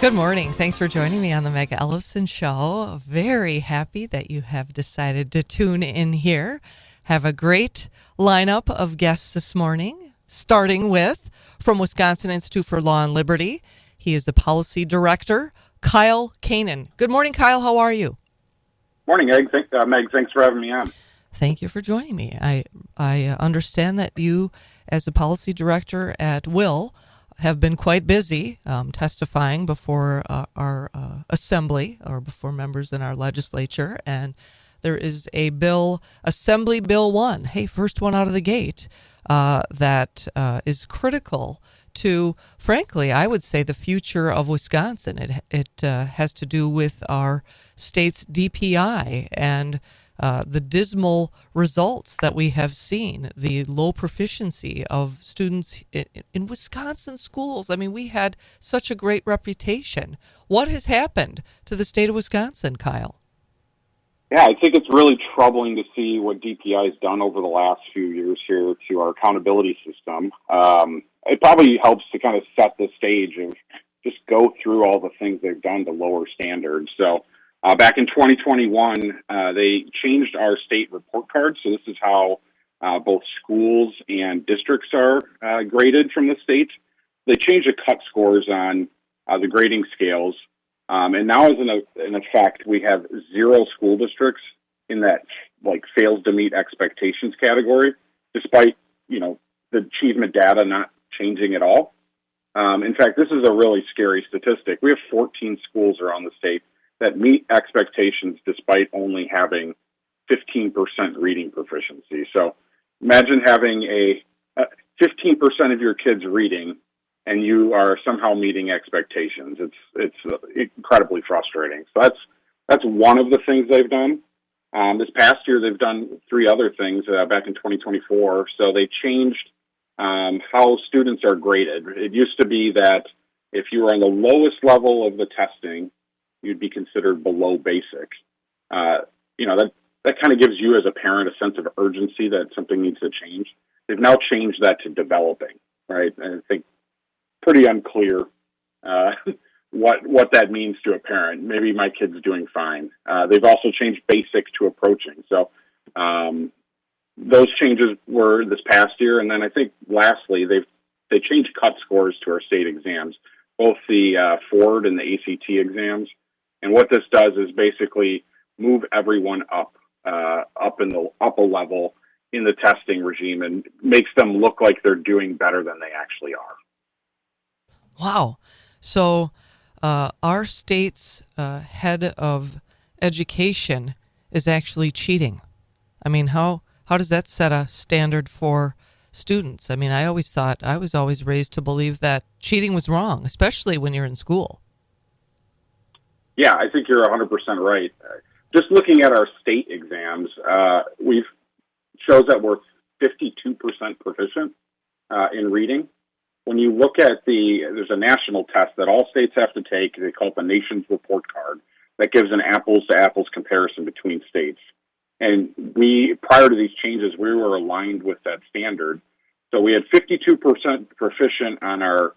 Good morning. Thanks for joining me on the Meg Ellefson Show. Very happy that you have decided to tune in here. Have a great lineup of guests this morning, starting with from Wisconsin Institute for Law and Liberty. He is the policy director, Kyle Koenen. Good morning, Kyle. How are you? Morning, Meg. Thanks for having me on. Thank you for joining me. I understand that you, as the policy director at Will, have been quite busy testifying before our assembly or before members in our legislature. And there is a bill, Assembly Bill 1, first one out of the gate, that is critical to, frankly, I would say the future of Wisconsin. It has to do with our state's DPI and the dismal results that we have seen, the low proficiency of students in Wisconsin schools. I mean, we had such a great reputation. What has happened to the state of Wisconsin, Kyle? Yeah, I think it's really troubling to see what DPI has done over the last few years here to our accountability system. It probably helps to kind of set the stage and just go through all the things they've done to lower standards. So back in 2021, they changed our state report card. So this is how both schools and districts are graded from the state. They changed the cut scores on the grading scales. And now, as in effect, we have 0 school districts in that fails to meet expectations category, despite the achievement data not changing at all. In fact, this is a really scary statistic. We have 14 schools around the state that meet expectations despite only having 15% reading proficiency. So imagine having 15% of your kids reading and you are somehow meeting expectations. It's incredibly frustrating. So that's one of the things they've done. This past year, they've done 3 other things back in 2024. So they changed how students are graded. It used to be that if you were on the lowest level of the testing, you'd be considered below basic. That kind of gives you as a parent a sense of urgency that something needs to change. They've now changed that to developing, right? And I think pretty unclear what that means to a parent. Maybe my kid's doing fine. They've also changed basic to approaching. So those changes were this past year. And then I think lastly, they changed cut scores to our state exams, both the Ford and the ACT exams. And what this does is basically move everyone up a level in the testing regime and makes them look like they're doing better than they actually are. Wow. So our state's head of education is actually cheating. I mean, how does that set a standard for students? I mean, I was always raised to believe that cheating was wrong, especially when you're in school. Yeah, I think you're 100% right. Just looking at our state exams, shows that we're 52% proficient in reading. When you look at there's a national test that all states have to take. They call it the nation's report card that gives an apples to apples comparison between states. And prior to these changes, we were aligned with that standard. So we had 52% proficient on our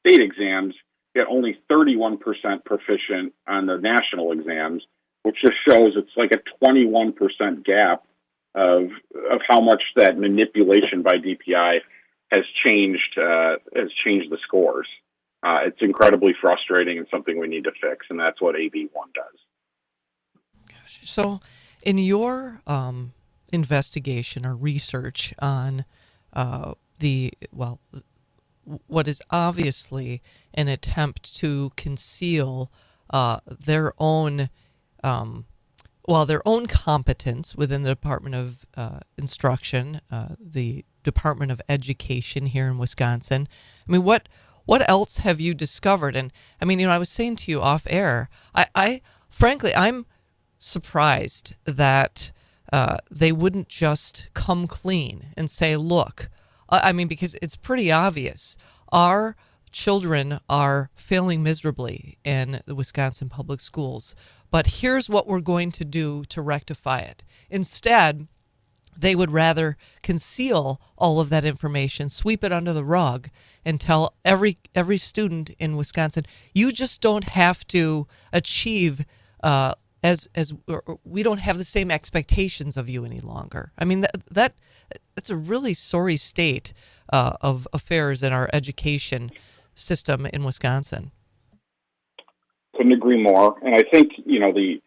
state exams, yet only 31% proficient on the national exams, which just shows it's like a 21% gap of how much that manipulation by DPI has changed the scores. It's incredibly frustrating and something we need to fix, and that's what AB 1 does. Gosh. So in your investigation or research on what is obviously an attempt to conceal their own competence within the Department of Instruction, the Department of Education here in Wisconsin. I mean, what else have you discovered? And I mean, I was saying to you off air, I frankly, I'm surprised that they wouldn't just come clean and say, look, I mean, because it's pretty obvious. Our children are failing miserably in the Wisconsin public schools, but here's what we're going to do to rectify it. Instead, they would rather conceal all of that information, sweep it under the rug, and tell every student in Wisconsin, you just don't have to achieve as we don't have the same expectations of you any longer. I mean, that's a really sorry state of affairs in our education system in Wisconsin. Couldn't agree more. And I think, it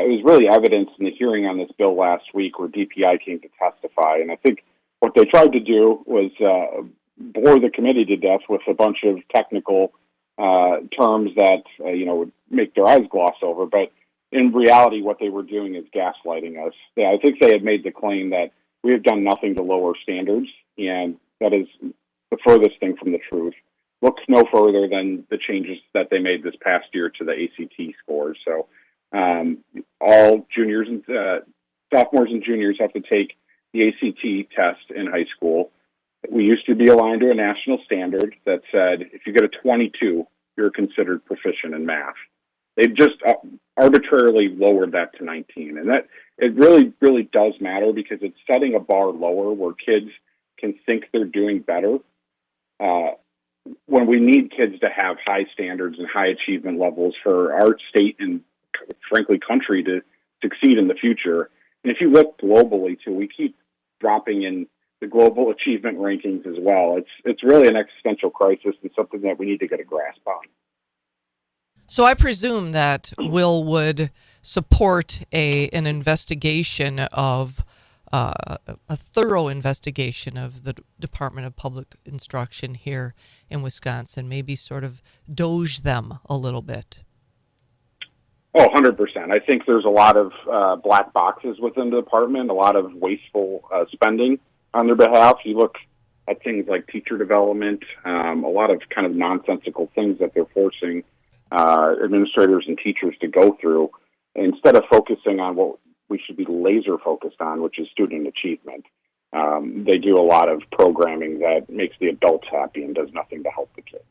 was really evidenced in the hearing on this bill last week where DPI came to testify. And I think what they tried to do was bore the committee to death with a bunch of technical terms that, would make their eyes gloss over. But in reality, what they were doing is gaslighting us. Yeah, I think they had made the claim that we have done nothing to lower standards, and that is the furthest thing from the truth. Look no further than the changes that they made this past year to the ACT scores. So all juniors and sophomores and juniors have to take the ACT test in high school. We used to be aligned to a national standard that said if you get a 22, you're considered proficient in math. They've just arbitrarily lowered that to 19. And that it really, really does matter because it's setting a bar lower where kids can think they're doing better. When we need kids to have high standards and high achievement levels for our state and, frankly, country to succeed in the future. And if you look globally, too, we keep dropping in the global achievement rankings as well. It's really an existential crisis and something that we need to get a grasp on. So I presume that Will would support an investigation of a thorough investigation of the Department of Public Instruction here in Wisconsin, maybe sort of doge them a little bit. Oh, 100%. I think there's a lot of black boxes within the department, a lot of wasteful spending on their behalf. You look at things like teacher development, a lot of kind of nonsensical things that they're forcing administrators and teachers to go through instead of focusing on what we should be laser focused on, which is student achievement. They do a lot of programming that makes the adults happy and does nothing to help the kids.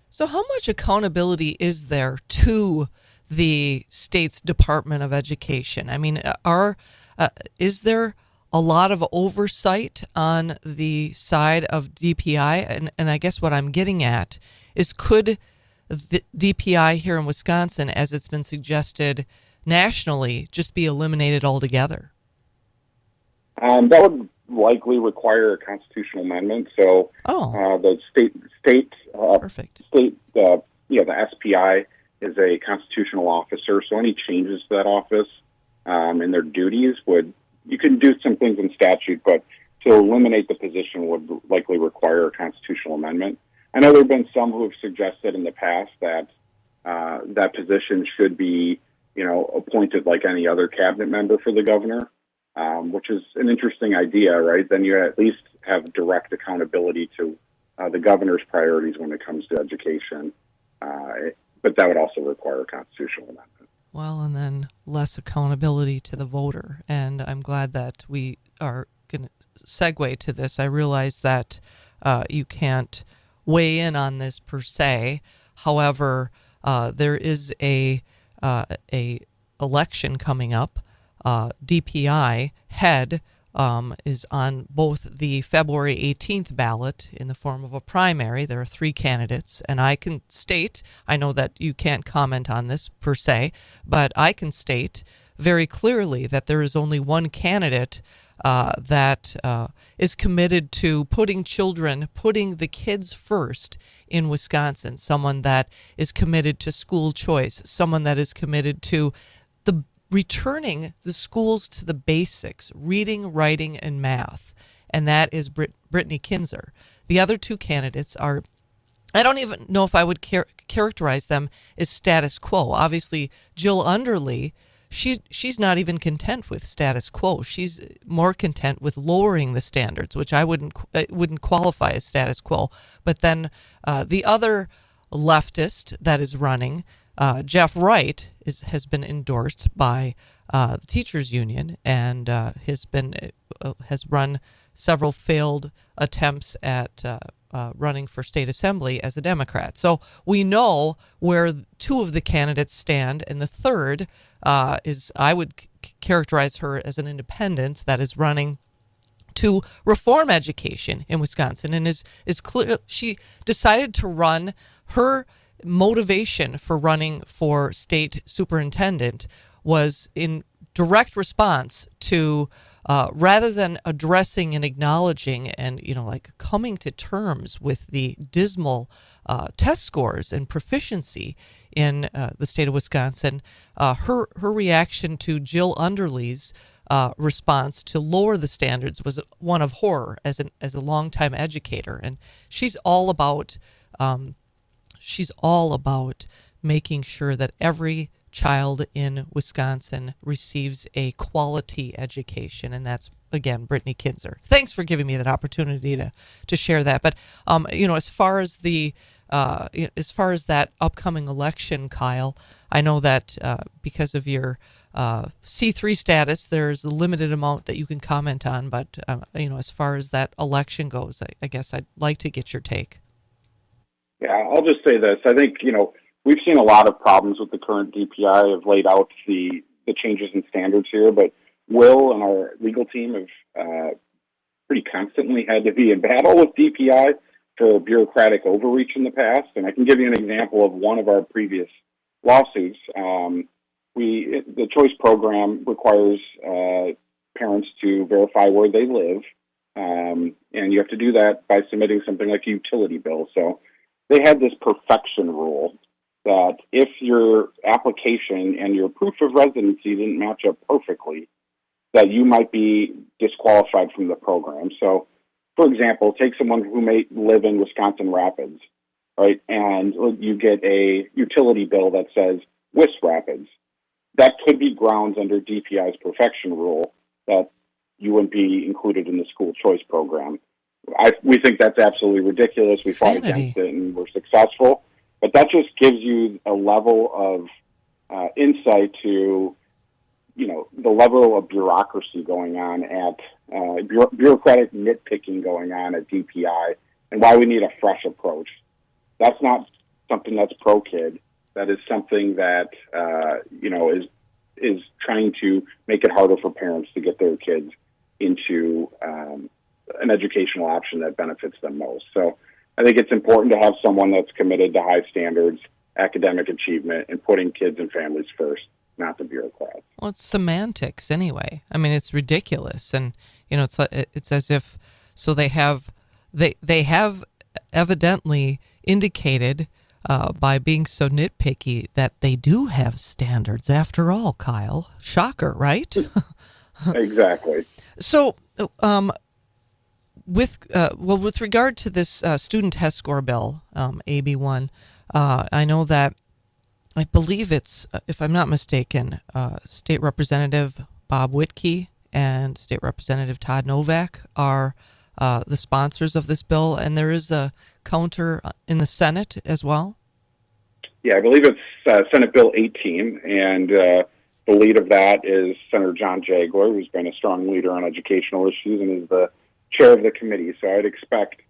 So how much accountability is there to the state's Department of Education? I mean, is there a lot of oversight on the side of DPI? And I guess what I'm getting at is, could the DPI here in Wisconsin, as it's been suggested nationally, just be eliminated altogether? That would likely require a constitutional amendment. So the SPI is a constitutional officer. So any changes to that office and their duties you can do some things in statute, but to eliminate the position would likely require a constitutional amendment. I know there have been some who have suggested in the past that that position should be, appointed like any other cabinet member for the governor, which is an interesting idea, right? Then you at least have direct accountability to the governor's priorities when it comes to education. But that would also require a constitutional amendment. Well, and then less accountability to the voter. And I'm glad that we are going to segue to this. I realize that you can't weigh in on this per se. However, there is a election coming up. DPI head is on both the February 18th ballot in the form of a primary. There are 3 candidates, and I can state, I know that you can't comment on this per se, but I can state very clearly that there is only one candidate that is committed to putting the kids first in Wisconsin, someone that is committed to school choice, someone that is committed to returning the schools to the basics, reading, writing, and math, and that is Brittany Kinzer. The other 2 candidates are, I don't even know if I would characterize them as status quo. Obviously, Jill Underly, she's not even content with status quo. She's more content with lowering the standards, which I wouldn't qualify as status quo. But then the other leftist that is running, Jeff Wright, has been endorsed by the teachers union and has run several failed attempts at running for state assembly as a Democrat. So we know where 2 of the candidates stand, and the third is, I would characterize her as an independent that is running to reform education in Wisconsin, and is clear. She decided to run. Her motivation for running for state superintendent was in direct response to rather than addressing and acknowledging and like coming to terms with the dismal test scores and proficiency in the state of Wisconsin, her reaction to Jill Underly's response to lower the standards was one of horror as a longtime educator, and she's all about making sure that every child in Wisconsin receives a quality education, and that's again Brittany Kinzer. Thanks for giving me that opportunity to share that. But as far as that upcoming election, Kyle, I know that because of your C3 status, there's a limited amount that you can comment on. But as far as that election goes, I guess I'd like to get your take. Yeah, I'll just say this. I think, we've seen a lot of problems with the current DPI. Have laid out the changes in standards here, but Will and our legal team have pretty constantly had to be in battle with DPI for bureaucratic overreach in the past. And I can give you an example of one of our previous lawsuits. The choice program requires parents to verify where they live, and you have to do that by submitting something like a utility bill. So they had this perfection rule that if your application and your proof of residency didn't match up perfectly, that you might be disqualified from the program. So, for example, take someone who may live in Wisconsin Rapids, right? And you get a utility bill that says Wis Rapids. That could be grounds under DPI's perfection rule that you wouldn't be included in the school choice program. We think that's absolutely ridiculous. We fought against it and we're successful. But that just gives you a level of insight to, the level of bureaucracy going on at bureaucratic nitpicking going on at DPI, and why we need a fresh approach. That's not something that's pro-kid. That is something that, is trying to make it harder for parents to get their kids into an educational option that benefits them most. So I think it's important to have someone that's committed to high standards, academic achievement, and putting kids and families first, not the bureaucrats. Well, it's semantics anyway. I mean, it's ridiculous, and it's as if they have evidently indicated by being so nitpicky that they do have standards after all. Kyle, shocker, right? Exactly. So, with regard to this student test score bill, AB1, I know that I believe it's, if I'm not mistaken, State Representative Bob Whitkey and State Representative Todd Novak are the sponsors of this bill, and there is a counter in the Senate as well. Yeah, I believe it's Senate Bill 18, and the lead of that is Senator John Jaguar, who's been a strong leader on educational issues and is the chair of the committee. So I'd expect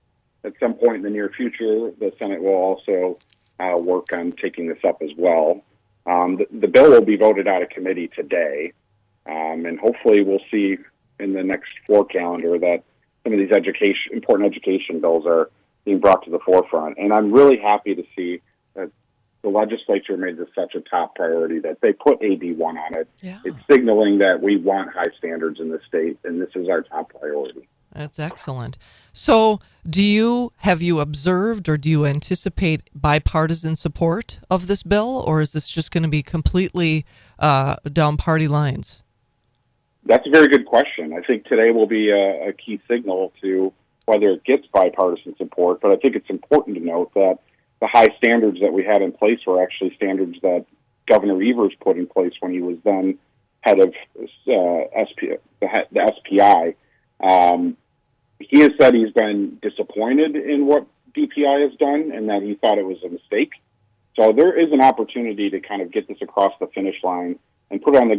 at some point in the near future, the Senate will also work on taking this up as well. The bill will be voted out of committee today, and hopefully we'll see in the next floor calendar that some of these important education bills are being brought to the forefront. And I'm really happy to see that the legislature made this such a top priority that they put AB1 on it. Yeah. It's signaling that we want high standards in the state, and this is our top priority. That's excellent. So have you observed or do you anticipate bipartisan support of this bill, or is this just going to be completely down party lines? That's a very good question. I think today will be a key signal to whether it gets bipartisan support, but I think it's important to note that the high standards that we had in place were actually standards that Governor Evers put in place when he was then head of the SPI. He has said he's been disappointed in what DPI has done and that he thought it was a mistake. So there is an opportunity to kind of get this across the finish line and put it on the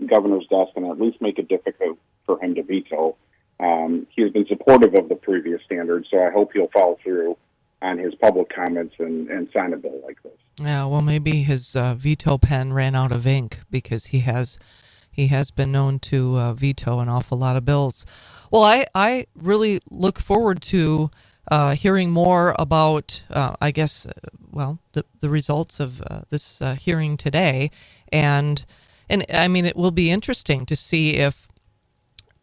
governor's desk and at least make it difficult for him to veto. He has been supportive of the previous standards, so I hope he'll follow through on his public comments and sign a bill like this. Yeah, well, maybe his veto pen ran out of ink because he has He has been known to veto an awful lot of bills. Well, I really look forward to hearing more about, the results of this hearing today. And I mean, it will be interesting to see if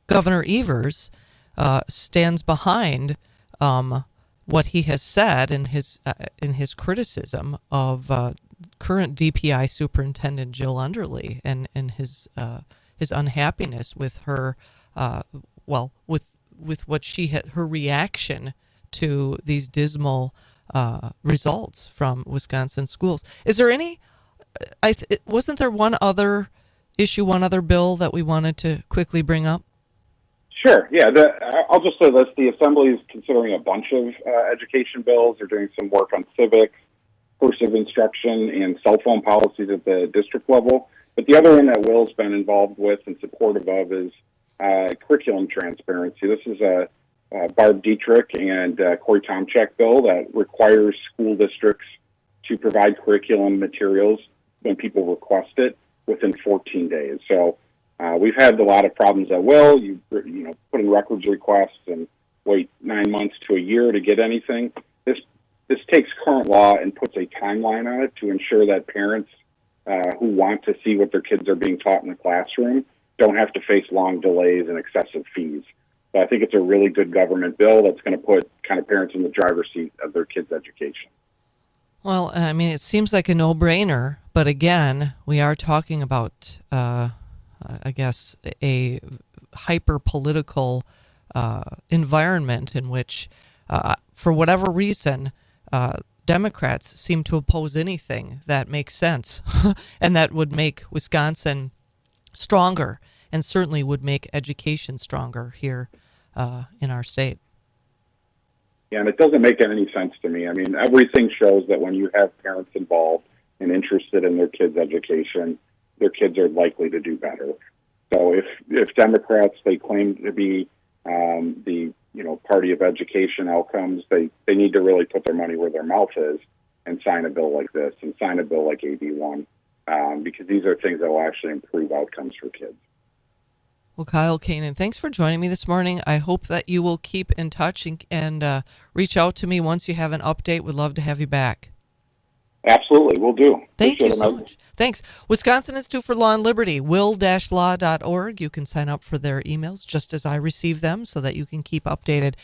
Governor Evers stands behind what he has said in his criticism of current DPI Superintendent Jill Underly and his unhappiness with her with what she had, her reaction to these dismal results from Wisconsin schools. Is there any? Wasn't there one other issue, one other bill that we wanted to quickly bring up? Sure. Yeah. I'll just say this: the Assembly is considering a bunch of education bills. They're doing some work on civics, cursive instruction, and cell phone policies at the district level. But the other one that Will's been involved with and supportive of is curriculum transparency. This is a Barb Dietrich and Corey Tomchak bill that requires school districts to provide curriculum materials when people request it within 14 days. So we've had a lot of problems at Will. You put in records requests and wait 9 months to a year to get anything. This takes current law and puts a timeline on it to ensure that parents who want to see what their kids are being taught in the classroom don't have to face long delays and excessive fees. So I think it's a really good government bill that's going to put kind of parents in the driver's seat of their kids' education. Well, I mean, it seems like a no-brainer, but again, we are talking about, I guess, a hyper-political environment in which, for whatever reason, Democrats seem to oppose anything that makes sense and that would make Wisconsin stronger and certainly would make education stronger here in our state. Yeah, and it doesn't make any sense to me. I mean, everything shows that when you have parents involved and interested in their kids' education, their kids are likely to do better. So if Democrats, they claim to be the party of education outcomes, they need to really put their money where their mouth is and sign a bill like this and sign a bill like AB1 because these are things that will actually improve outcomes for kids. Well, Kyle Koenen, thanks for joining me this morning. I hope that you will keep in touch and reach out to me once you have an update. We'd love to have you back. Absolutely, we'll do. Thank you so much. Thanks. Wisconsin Institute for Law and Liberty, will-law.org. You can sign up for their emails just as I receive them so that you can keep updated.